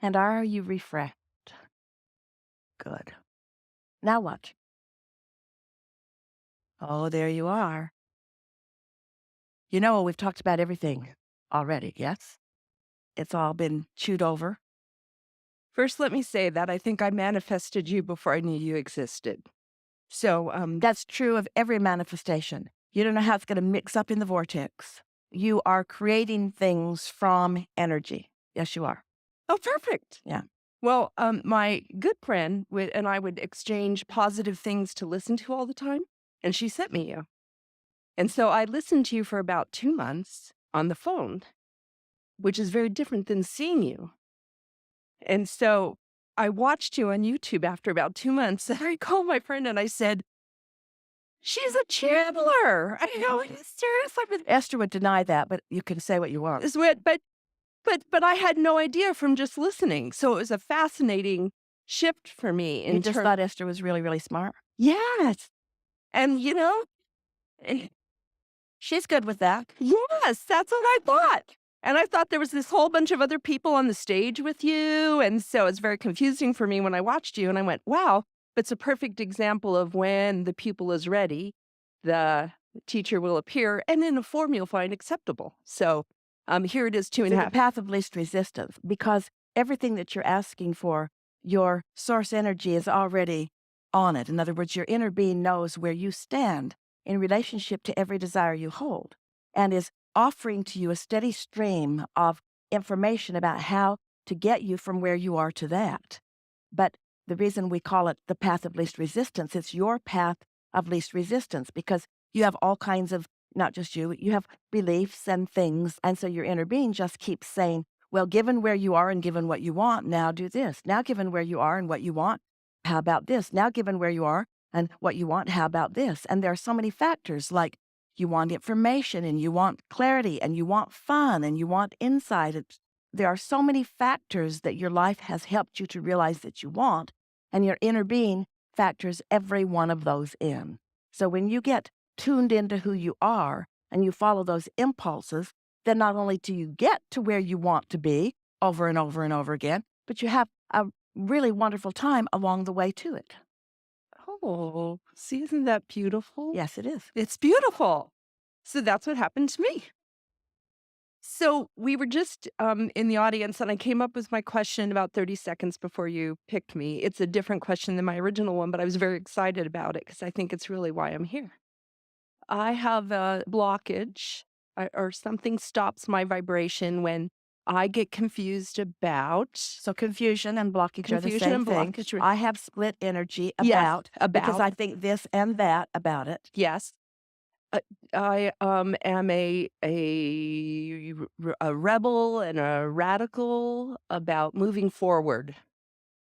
And are you refreshed? Good. Now what? Oh, there you are. You know, we've talked about everything already, yes? It's all been chewed over. First, let me say that I think I manifested you before I knew you existed. So, That's true of every manifestation. You don't know how it's going to mix up in the vortex. You are creating things from energy. Yes, you are. oh, perfect. Yeah. Well, my good friend and I would exchange positive things to listen to all the time, and she sent me you. And so I listened to you for about 2 months on the phone, which is very different than seeing you. And so I watched you on YouTube after about 2 months, and I called my friend and I said, "She's a channeler." I go, "Are you serious?" Esther would deny that, but you can say what you want. Is what, but I had no idea from just listening. So it was a fascinating shift for me You in just terms. thought Esther was really, really smart. Yes. And eh, She's good with that. yes, that's what I thought. And I thought there was this whole bunch of other people on the stage with you. And so it's very confusing for me when I watched you and I went, wow, it's a perfect example of when the pupil is ready, the teacher will appear and in a form you'll find acceptable. So here it is, two and So a the half. path of least resistance, because everything that you're asking for, your source energy is already on it. In other words, your inner being knows where you stand in relationship to every desire you hold and is offering to you a steady stream of information about how to get you from where you are to that. But the reason we call it the path of least resistance, it's your path of least resistance because you have all kinds of, not just you have beliefs and things. And so your inner being just keeps saying, well, given where you are and given what you want, now do this. Now, given where you are and what you want, how about this? Now, given where you are and what you want, how about this? And there are so many factors like you want information and you want clarity and you want fun and you want insight. There are so many factors that your life has helped you to realize that you want, and your inner being factors every one of those in. So when you get tuned into who you are and you follow those impulses, then not only do you get to where you want to be over and over and over again, but you have a really wonderful time along the way to it. Oh, see, isn't that beautiful? Yes, it is. It's beautiful. So that's what happened to me. So we were just in the audience, and I came up with my question about 30 seconds before you picked me. It's a different question than my original one, but I was very excited about it because I think it's really why I'm here. I have a blockage or something stops my vibration when I get confused about So confusion and blockage are the confusion same and thing. blockage. I have split energy Yes, about because about. I think this and that about it. Yes. Uh, I, am a rebel and a radical about moving forward.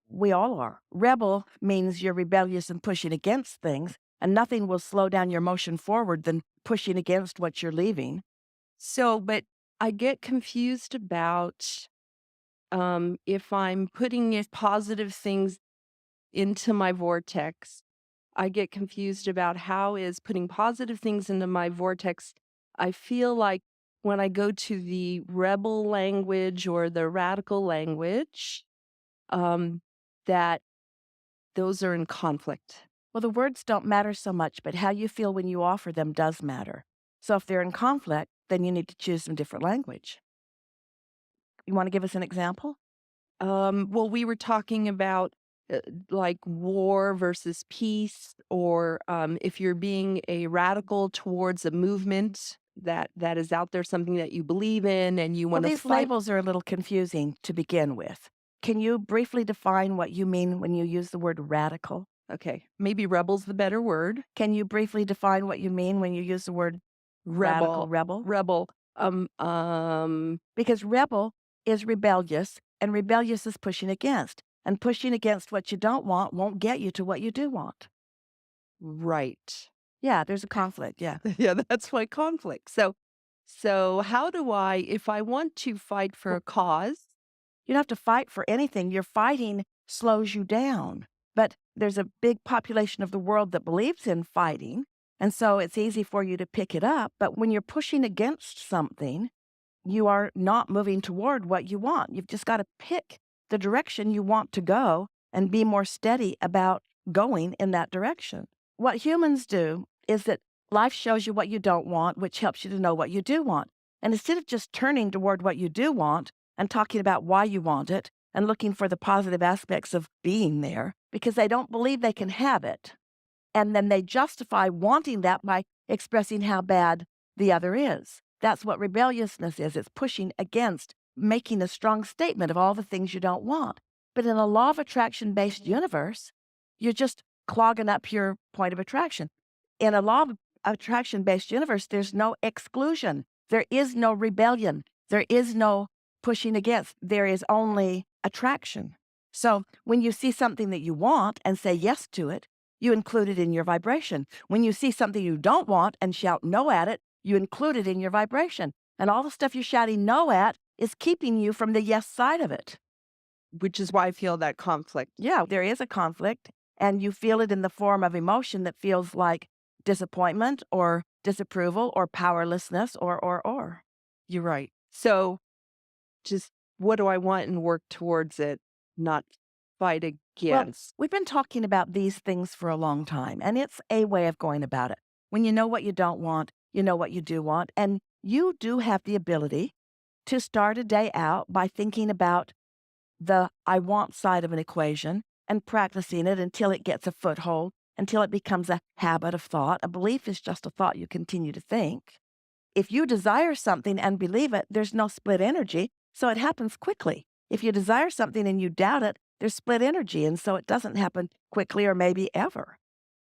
We all are. Rebel means you're rebellious and pushing against things, and nothing will slow down your motion forward than pushing against what you're leaving. So, but I get confused about, if I'm putting in positive things into my vortex, I get confused about how is putting positive things into my vortex. I feel like when I go to the rebel language or the radical language, um, that those are in conflict. Well, the words don't matter so much, but how you feel when you offer them does matter. So if they're in conflict, then you need to choose some different language. You want to give us an example? Well, we were talking about like war versus peace, or if you're being a radical towards a movement that is out there, something that you believe in, and you Well, want to these fight. labels are a little confusing to begin with. Can you briefly define what you mean when you use the word radical? Okay, maybe rebel's the better word. Can you briefly define what you mean when you use the word radical Rebel, rebel? rebel. Um, Because rebel is rebellious, and rebellious is pushing against. And pushing against what you don't want won't get you to what you do want. right. Yeah, there's a conflict. Yeah. Yeah, that's my conflict. So how do I, if I want to fight for Well, a cause? you don't have to fight for anything. Your fighting slows you down. But there's a big population of the world that believes in fighting. And so it's easy for you to pick it up. But when you're pushing against something, you are not moving toward what you want. You've just got to pick the direction you want to go and be more steady about going in that direction. What humans do is that life shows you what you don't want, which helps you to know what you do want. And instead of just turning toward what you do want and talking about why you want it and looking for the positive aspects of being there, because they don't believe they can have it. And then they justify wanting that by expressing how bad the other is. That's what rebelliousness is. It's pushing against making a strong statement of all the things you don't want. But in a law of attraction based universe, you're just clogging up your point of attraction. In a law of attraction based universe, there's no exclusion. There is no rebellion. There is no pushing against. There is only attraction. So when you see something that you want and say yes to it, you include it in your vibration. When you see something you don't want and shout no at it, you include it in your vibration. And all the stuff you're shouting no at is keeping you from the yes side of it. which is why I feel that conflict. Yeah, there is a conflict, and you feel it in the form of emotion that feels like disappointment or disapproval or powerlessness or. You're right. So just what do I want and work towards it, not fight Well, against. we've been talking about these things for a long time, and it's a way of going about it. When you know what you don't want, you know what you do want, and you do have the ability to start a day out by thinking about the I want side of an equation and practicing it until it gets a foothold, until it becomes a habit of thought. A belief is just a thought you continue to think. If you desire something and believe it, there's no split energy, so it happens quickly. If you desire something and you doubt it, there's split energy, and so it doesn't happen quickly or maybe ever.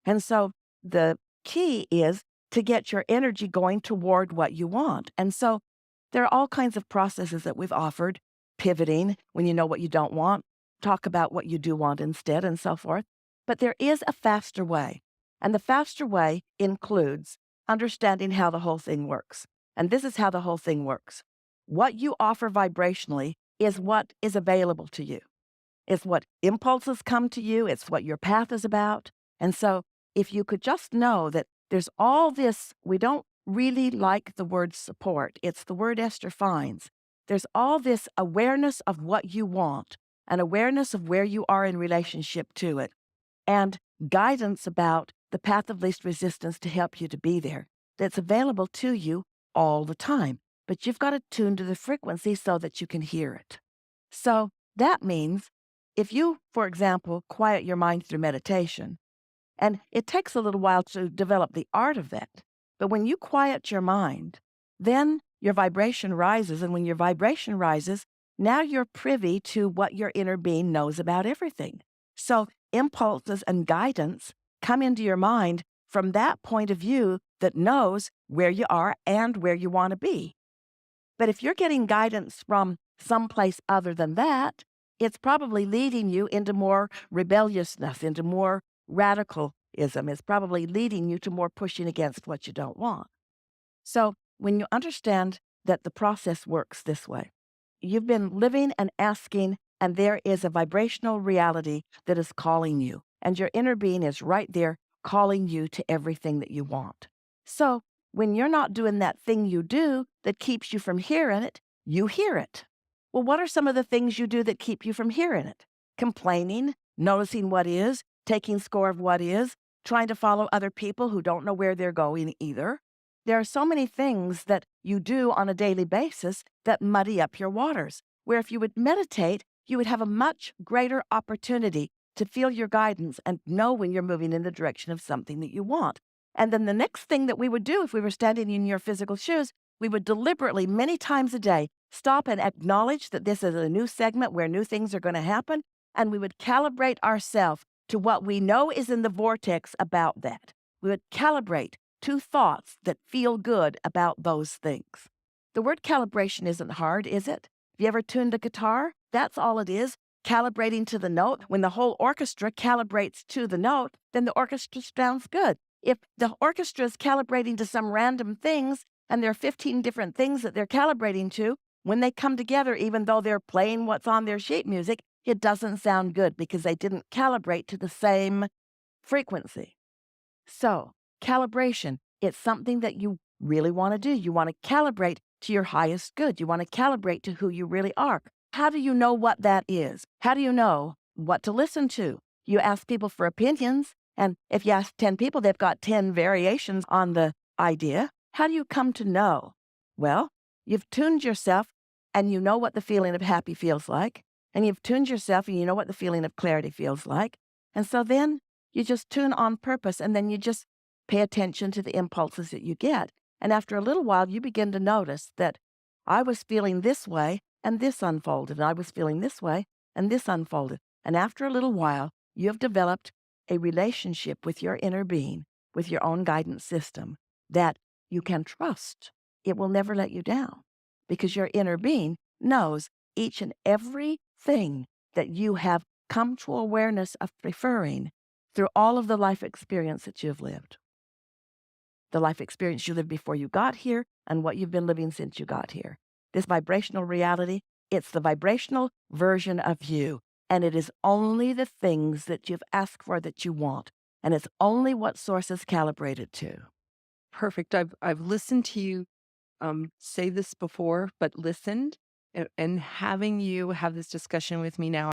And so the key is to get your energy going toward what you want. And so there are all kinds of processes that we've offered, pivoting when you know what you don't want, talk about what you do want instead, and so forth. But there is a faster way. And the faster way includes understanding how the whole thing works. And this is how the whole thing works. What you offer vibrationally is what is available to you. It's what impulses come to you. It's what your path is about. And so if you could just know that there's all this, we don't really like the word support. It's the word Esther finds. There's all this awareness of what you want, an awareness of where you are in relationship to it, and guidance about the path of least resistance to help you to be there. That's available to you all the time. But you've got to tune to the frequency so that you can hear it. So that means if you, for example, quiet your mind through meditation, and it takes a little while to develop the art of that, but when you quiet your mind, then your vibration rises. And when your vibration rises, now you're privy to what your inner being knows about everything. So impulses and guidance come into your mind from that point of view that knows where you are and where you want to be. But if you're getting guidance from someplace other than that, it's probably leading you into more rebelliousness, into more radicalism. It's probably leading you to more pushing against what you don't want. So when you understand that the process works this way, you've been living and asking, and there is a vibrational reality that is calling you, and your inner being is right there calling you to everything that you want. So when you're not doing that thing you do that keeps you from hearing it, you hear it. Well, what are some of the things you do that keep you from hearing it? Complaining, noticing what is, taking score of what is, trying to follow other people who don't know where they're going either. There are so many things that you do on a daily basis that muddy up your waters, where if you would meditate, you would have a much greater opportunity to feel your guidance and know when you're moving in the direction of something that you want. And then the next thing that we would do if we were standing in your physical shoes, we would deliberately, many times a day, stop and acknowledge that this is a new segment where new things are going to happen, and we would calibrate ourselves to what we know is in the vortex about that. We would calibrate to thoughts that feel good about those things. The word calibration isn't hard, is it? Have you ever tuned a guitar? That's all it is, calibrating to the note. When the whole orchestra calibrates to the note, then the orchestra sounds good. If the orchestra is calibrating to some random things, and there are 15 different things that they're calibrating to, when they come together, even though they're playing what's on their sheet music, it doesn't sound good because they didn't calibrate to the same frequency. So, calibration, it's something that you really want to do. You want to calibrate to your highest good. You want to calibrate to who you really are. How do you know what that is? How do you know what to listen to? You ask people for opinions, and if you ask 10 people, they've got 10 variations on the idea. How do you come to know? Well, you've tuned yourself and you know what the feeling of happy feels like, and you've tuned yourself and you know what the feeling of clarity feels like. And so then you just tune on purpose, and then you just pay attention to the impulses that you get. And after a little while, you begin to notice that I was feeling this way and this unfolded. And I was feeling this way and this unfolded. And after a little while, you have developed a relationship with your inner being, with your own guidance system that you can trust. It will never let you down because your inner being knows each and every thing that you have come to awareness of preferring through all of the life experience that you've lived. The life experience you lived before you got here and what you've been living since you got here. This vibrational reality, it's the vibrational version of you. And it is only the things that you've asked for that you want. And it's only what source is calibrated to. Perfect. I've listened to you say this before, but listened, and having you have this discussion with me now.